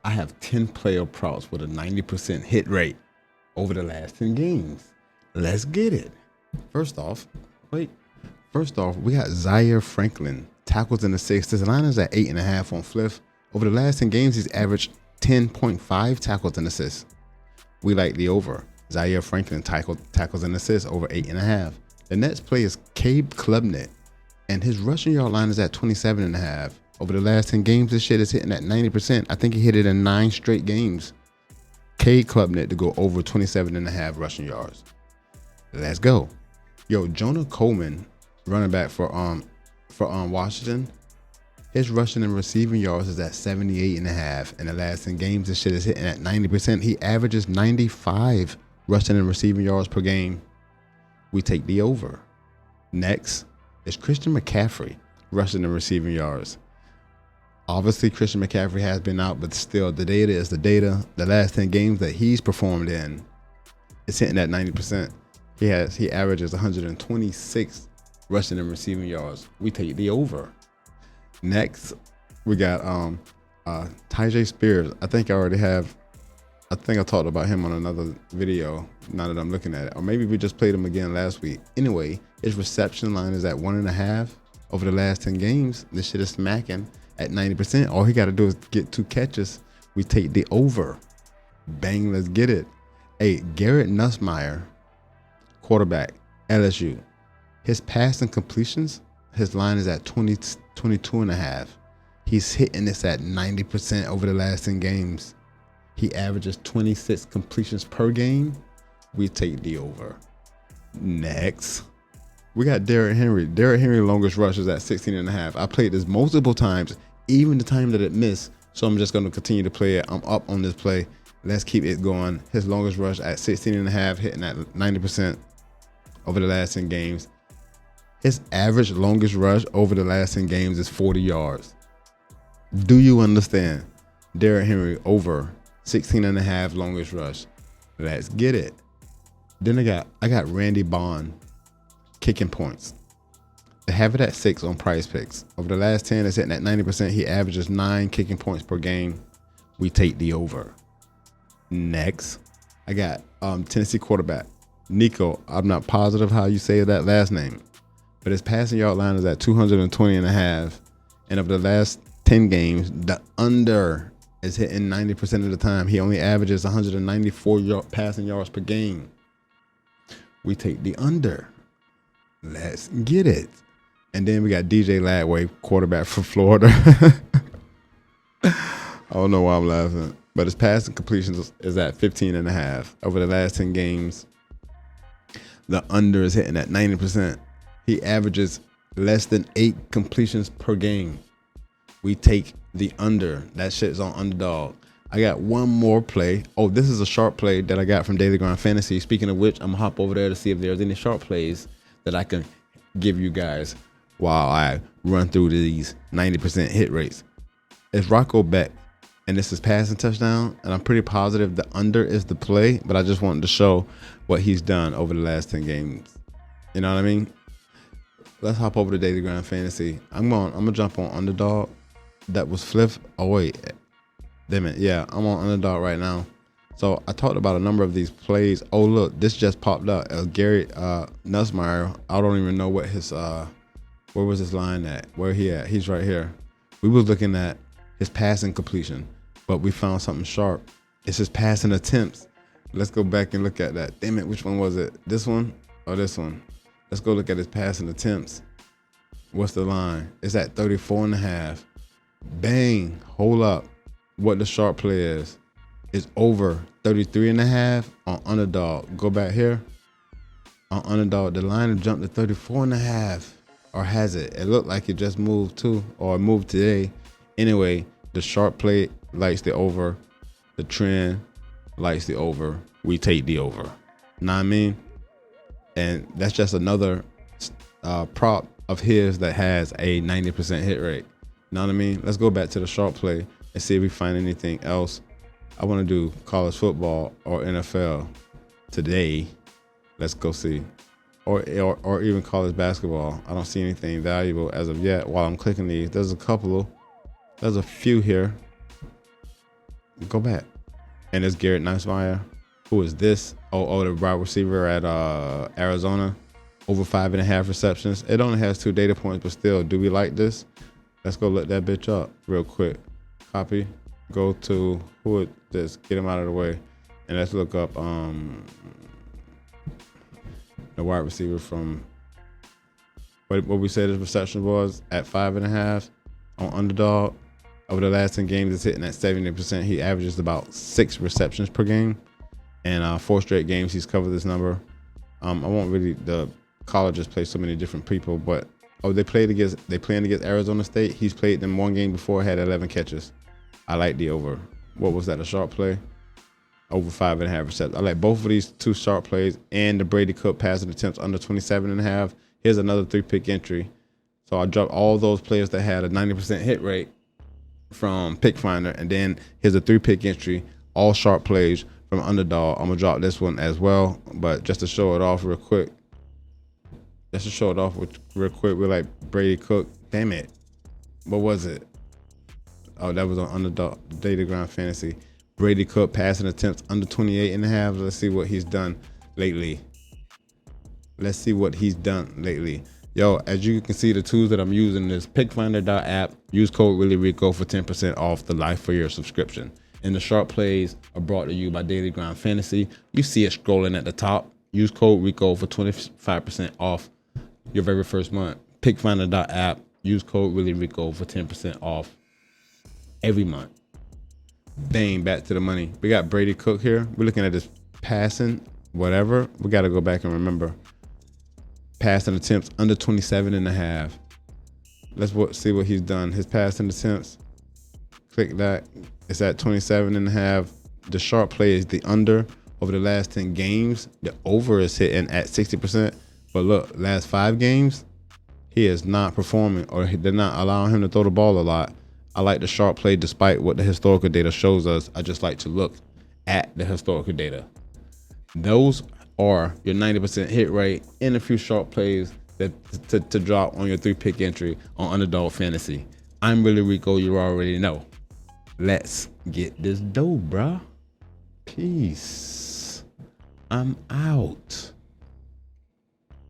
I have 10 player props with a 90% hit rate over the last 10 games. Let's get it. First off, we got Zaire Franklin, tackles and assists. His line is at 8.5 on Fliff. Over the last 10 games, he's averaged 10.5 tackles and assists. We like the over. Zaire Franklin tackles and assists over 8.5. The next play is Cabe Klubnik, and his rushing yard line is at 27.5. Over the last 10 games, this shit is hitting at 90%. I think he hit it in 9 straight games. Cabe Klubnik to go over 27.5 rushing yards. Let's go. Yo, Jonah Coleman, running back for Washington. His rushing and receiving yards is at 78.5. In the last 10 games, this shit is hitting at 90%. He averages 95 rushing and receiving yards per game. We take the over. Next is Christian McCaffrey, rushing and receiving yards. Obviously, Christian McCaffrey has been out, but still, the data is the data. The last 10 games that he's performed in, it's hitting at 90%. He averages 126 rushing and receiving yards. We take the over. Next, we got Tyjae Spears. I think I talked about him on another video now that I'm looking at it. Or maybe we just played him again last week. Anyway, his reception line is at 1.5 over the last 10 games. This shit is smacking at 90%. All he got to do is get 2 catches. We take the over. Bang, let's get it. Hey, Garrett Nussmeier, quarterback, LSU. His passing completions, his line is at 22.5. He's hitting this at 90% over the last 10 games. He averages 26 completions per game. We take the over. Next, we got Derrick Henry. Derrick Henry longest rush is at 16.5. I played this multiple times, even the time that it missed. So I'm just going to continue to play it. I'm up on this play. Let's keep it going. His longest rush at 16.5, hitting at 90% over the last 10 games. His average longest rush over the last 10 games is 40 yards. Do you understand? Derrick Henry over 16.5 longest rush. Let's get it. Then I got Randy Bond, kicking points. I have it at 6 on Price Picks. Over the last 10, it's hitting at 90%. He averages 9 kicking points per game. We take the over. Next, I got Tennessee quarterback Nico. I'm not positive how you say that last name, but his passing yard line is at 220.5. And over the last 10 games, the under is hitting 90% of the time. He only averages 194 passing yards per game. We take the under. Let's get it. And then we got DJ Ladway, quarterback for Florida. I don't know why I'm laughing, but his passing completions is at 15.5. Over the last 10 games, the under is hitting at 90%. He averages less than 8 completions per game. We take the under. That shit's on Underdog. I got one more play. Oh, this is a sharp play that I got from Daily Grind Fantasy. Speaking of which, I'm gonna hop over there to see if there's any sharp plays that I can give you guys while I run through these 90% hit rates. It's Rocco Beck, and this is passing touchdown, and I'm pretty positive the under is the play, but I just wanted to show what he's done over the last 10 games. You know what I mean? Let's hop over to Daily Grind Fantasy. I'm gonna jump on Underdog. That was Fliff. Oh wait, damn it. Yeah, I'm on Underdog right now. So I talked about a number of these plays. Oh look, this just popped up. Gary Nussmeier. I don't even know what his where was his line at? Where he at? He's right here. We was looking at his passing completion, but we found something sharp. It's his passing attempts. Let's go back and look at that. Damn it, which one was it? This one or this one? Let's go look at his passing attempts. What's the line? It's at 34.5. Bang, hold up. What the sharp play is over 33.5 on Underdog. Go back here. On Underdog, the line has jumped to 34.5. Or has it? It looked like it just moved too, or moved today. Anyway, the sharp play likes the over. The trend likes the over. We take the over. Know what I mean? And that's just another prop of his that has a 90% hit rate. Know what I mean? Let's go back to the sharp play and see if we find anything else. I want to do college football or NFL today. Let's go see. Or even college basketball. I don't see anything valuable as of yet while I'm clicking these. There's a few here. Go back. And it's Garrett Nicemeyer. Who is this? Oh, the wide receiver at Arizona. Over 5.5 receptions. It only has 2 data points, but still, do we like this? Let's go look that bitch up real quick. Copy. Go to who is this? Get him out of the way. And let's look up the wide receiver from what we said his reception was at 5.5 on Underdog. Over the last 10 games, it's hitting at 70%. He averages about 6 receptions per game. And 4 straight games, he's covered this number. I won't really, the colleges play so many different people, but they playing against Arizona State. He's played them 1 game before, had 11 catches. I like the over. What was that, a sharp play? Over 5.5 receptions. I like both of these 2 sharp plays and the Brady Cook passing attempts under 27.5. Here's another 3-pick entry. So I dropped all those players that had a 90% hit rate from Pick Finder, and then here's a 3-pick entry, all sharp plays from Underdog. I'm gonna drop this one as well, but just to show it off real quick. We're like Brady Cook. Damn it. What was it? Oh, that was on Underdog Data Ground Fantasy. Brady Cook passing attempts under 28.5. Let's see what he's done lately. Yo, as you can see, the tools that I'm using is pickfinder.app. Use code ReallyRico for 10% off the life for your subscription. And the sharp plays are brought to you by Daily Ground Fantasy. You see it scrolling at the top. Use code RICO for 25% off your very first month. Pickfinder.app. Use code ReallyRico for 10% off every month. Bang, back to the money. We got Brady Cook here. We're looking at this passing, whatever. We got to go back and remember. Passing attempts under 27.5. Let's see what he's done. His passing attempts. Click that. It's at 27.5. The sharp play is the under over the last 10 games. The over is hitting at 60%. But look, last 5 games, he is not performing, or they're not allowing him to throw the ball a lot. I like the sharp play despite what the historical data shows us. I just like to look at the historical data. Those are your 90% hit rate and a few sharp plays that to drop on your 3-pick entry on Underdog Fantasy. I'm ReallyRico, you already know. Let's get this dough, bruh. Peace. I'm out.